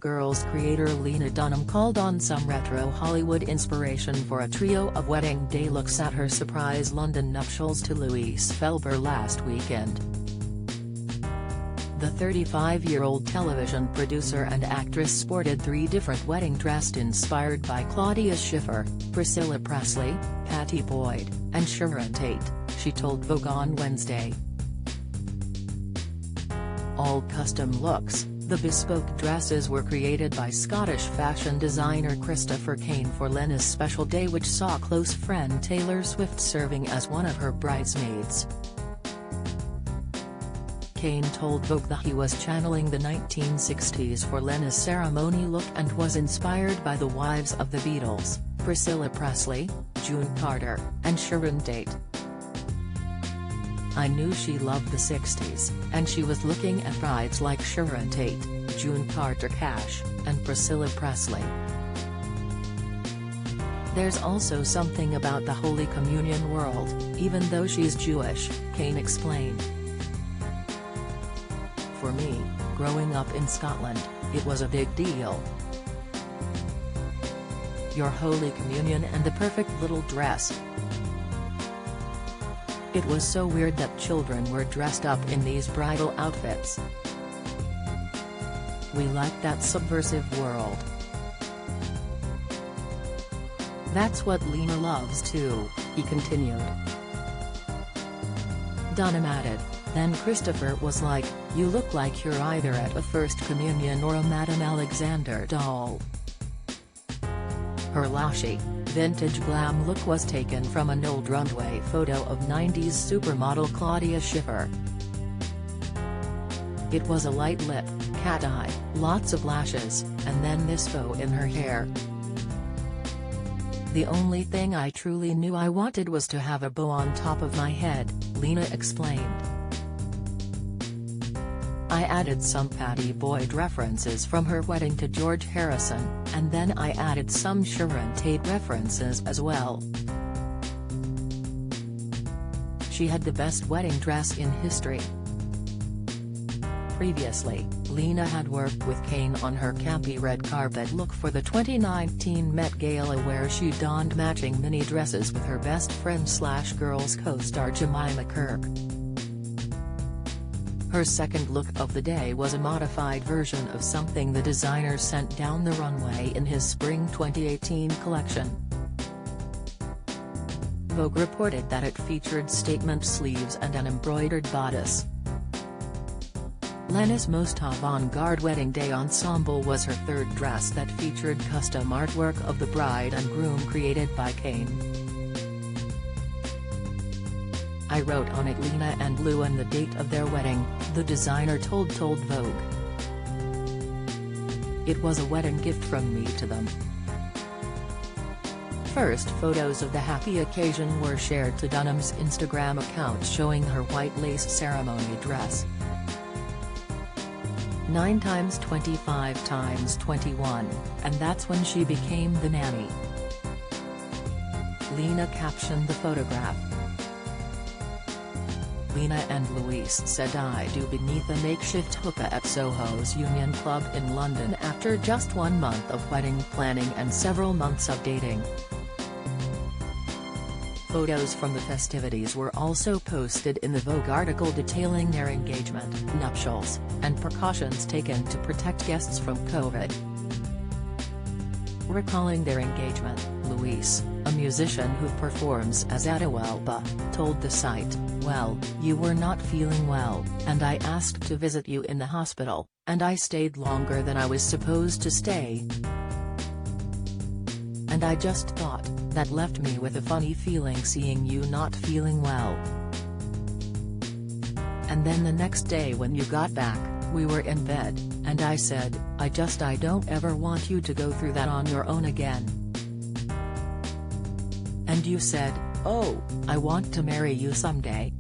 Girls creator Lena Dunham called on some retro Hollywood inspiration for a trio of wedding day looks at her surprise London nuptials to Louise Felber last weekend. The 35-year-old television producer and actress sported 3 different wedding dresses inspired by Claudia Schiffer, Priscilla Presley, Patty Boyd, and Sharon Tate, she told Vogue on Wednesday. All custom looks, the bespoke dresses were created by Scottish fashion designer Christopher Kane for Lena's special day, which saw close friend Taylor Swift serving as one of her bridesmaids. Kane told Vogue that he was channeling the 1960s for Lena's ceremony look and was inspired by the wives of the Beatles, Priscilla Presley, June Carter, and Sharon Tate. "I knew she loved the 60s, and she was looking at brides like Sharon Tate, June Carter Cash, and Priscilla Presley. There's also something about the Holy Communion world, even though she's Jewish," Kane explained. "For me, growing up in Scotland, it was a big deal. Your Holy Communion and the perfect little dress. It was so weird that children were dressed up in these bridal outfits. We like that subversive world. That's what Lena loves too," he continued. Dunham added, "Then Christopher was like, 'You look like you're either at a First Communion or a Madame Alexander doll.'" Her lashy, vintage glam look was taken from an old runway photo of 90s supermodel Claudia Schiffer. It was a light lip, cat eye, lots of lashes, and then this bow in her hair. "The only thing I truly knew I wanted was to have a bow on top of my head," Lena explained. "I added some Patty Boyd references from her wedding to George Harrison, and then I added some Sharon Tate references as well. She had the best wedding dress in history." Previously, Lena had worked with Kane on her campy red carpet look for the 2019 Met Gala, where she donned matching mini dresses with her best friend/Girls co-star Jemima Kirk. Her second look of the day was a modified version of something the designer sent down the runway in his spring 2018 collection. Vogue reported that it featured statement sleeves and an embroidered bodice. Lena's most avant-garde wedding day ensemble was her third dress that featured custom artwork of the bride and groom created by Kane. "I wrote on it Lena and Lou and the date of their wedding," the designer told Vogue. "It was a wedding gift from me to them." First photos of the happy occasion were shared to Dunham's Instagram account showing her white lace ceremony dress. 9x25x21, and that's when she became the nanny. Lena captioned the photograph. "Lena and Louise said I do beneath a makeshift hookah at Soho's Union Club in London after just 1 month of wedding planning and several months of dating." Photos from the festivities were also posted in the Vogue article detailing their engagement, nuptials, and precautions taken to protect guests from COVID. Recalling their engagement, Louise, a musician who performs as Atahualpa, told the site, "Well, you were not feeling well, and I asked to visit you in the hospital, and I stayed longer than I was supposed to stay. And I just thought, that left me with a funny feeling seeing you not feeling well. And then the next day when you got back, we were in bed, and I said, I don't ever want you to go through that on your own again. And you said, oh, I want to marry you someday.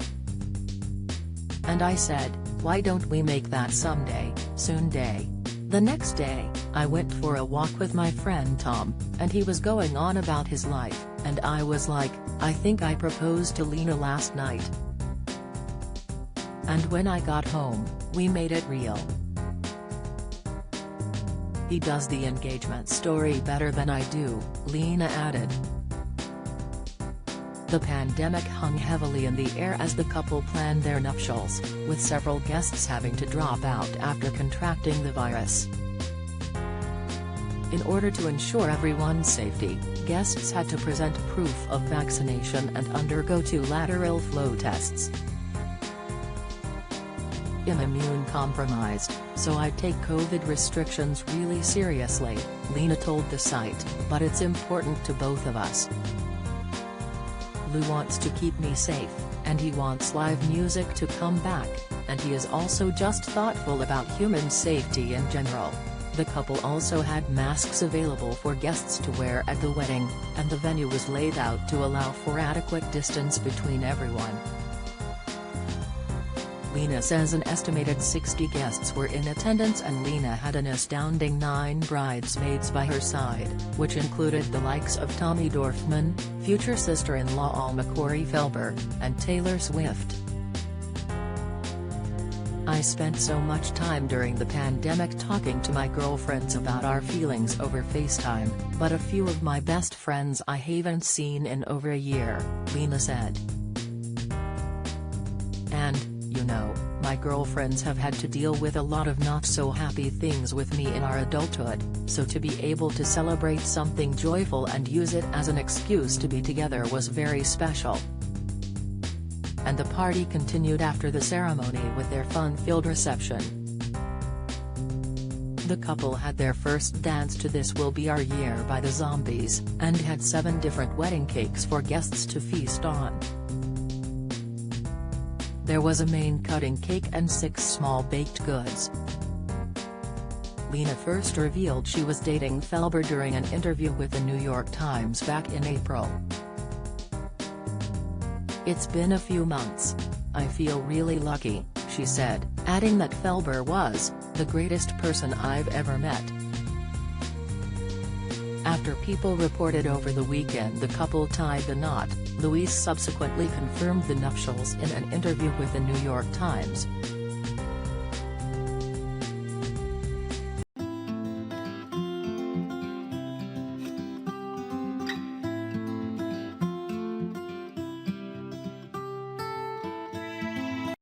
And I said, why don't we make that someday, soon day. The next day, I went for a walk with my friend Tom, and he was going on about his life, and I was like, I think I proposed to Lena last night. And when I got home, we made it real." He does the engagement story better than I do, Lena added. The pandemic hung heavily in the air as the couple planned their nuptials, with several guests having to drop out after contracting the virus. In order to ensure everyone's safety, guests had to present proof of vaccination and undergo 2 lateral flow tests. I'm immune-compromised, so I take COVID restrictions really seriously, Lena told the site, but it's important to both of us. Lou wants to keep me safe, and he wants live music to come back, and he is also just thoughtful about human safety in general. The couple also had masks available for guests to wear at the wedding, and the venue was laid out to allow for adequate distance between everyone. Lena says an estimated 60 guests were in attendance, and Lena had an astounding 9 bridesmaids by her side, which included the likes of Tommy Dorfman, future sister-in-law Alma Corey Felber, and Taylor Swift. I spent so much time during the pandemic talking to my girlfriends about our feelings over FaceTime, but a few of my best friends I haven't seen in over a year, Lena said. And, you know, my girlfriends have had to deal with a lot of not so happy things with me in our adulthood, so to be able to celebrate something joyful and use it as an excuse to be together was very special. And the party continued after the ceremony with their fun-filled reception. The couple had their first dance to This Will Be Our Year by the Zombies, and had 7 different wedding cakes for guests to feast on. There was a main cutting cake and 6 small baked goods. Lena first revealed she was dating Felber during an interview with the New York Times back in April. "It's been a few months. I feel really lucky," she said, adding that Felber was the greatest person I've ever met. After people reported over the weekend the couple tied the knot, Louise subsequently confirmed the nuptials in an interview with the New York Times.